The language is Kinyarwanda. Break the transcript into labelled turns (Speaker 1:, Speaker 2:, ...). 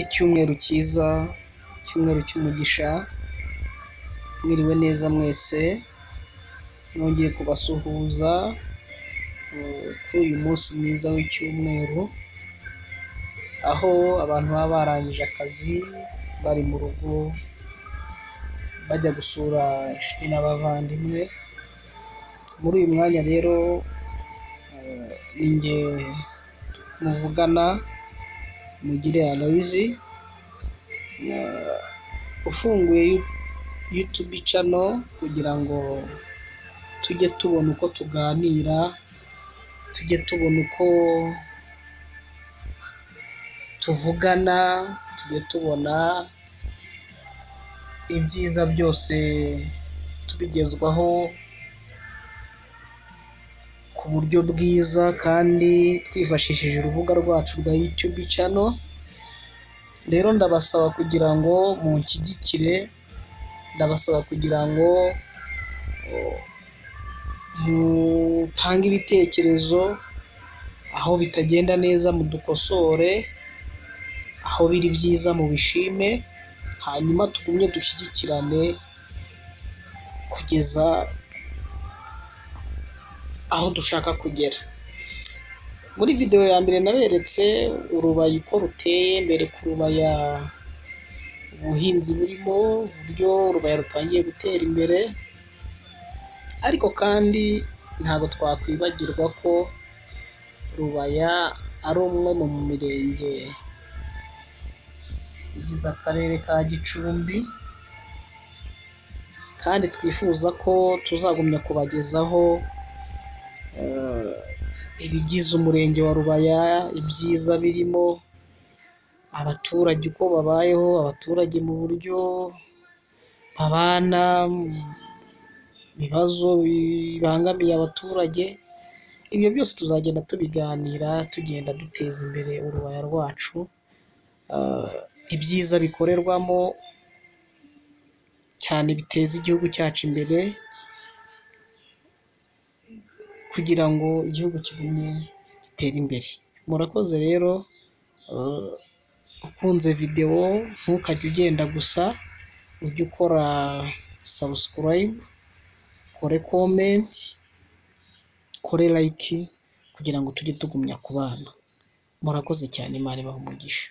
Speaker 1: Icyumweru cyiza, icyumweru cy'umugisha, mwiriwe neza mwese, nongeye kubasuhuza kuri uyu munsi mwiza w'icyumweru, aho abantu baba barangije akazi bari mu rugo bajya gusura inshuti n'abavandimwe. Muri uyu mwanya rero ni njye muvugana Mugire Aloys, ufunguye YouTube channel kugira ngo tujye tubona uko tuganira, tujye tubona uko tuvugana, tujye tubona ibyiza byose tubigezwaho ku buryo bwiza kandi twifashishije urubuga rwacu rwa YouTube channel. Rero ndabasaba kugira ngo munshyigikire, ndabasaba kugira ngo mutange ibitekerezo, aho bitagenda neza mudukosore, aho biri byiza mubishime, hanyuma tugumye dushyigikirane kugeza aho dushaka kugera. Muri video ya mbere naberetse urubaya uko ruteye, mbere ku rubaya ubuhinzi burimo, uburyo urubaya rutangiye gutera imbere, ariko kandi ntabwo twakwibagirwa ko Rubaya ari umwe mu mirenge igize akarere ka Gicumbi, kandi twifuza ko tuzagumya kubagezaho ibigize umurenge wa Rubaya, ibyiza birimo, abaturage uko babayeho, abaturage mu buryo babana, ibibazo bibangamiye abaturage. Ibyo byose tuzagenda tubiganira, tugenda duteza imbere urubaya rwacu, ibyiza bikorerwamo cyane biteza igihugu cyacu imbere, kugira ngo igihugu kigumye gitere imbere. Murakoze rero, ukunze video ntukajye ugenda gusa, ujye ukora subscribe, kore comment, kore like, kugira ngo tujye tugumya kubana. Murakoze cyane, Imana ibahe umugisha.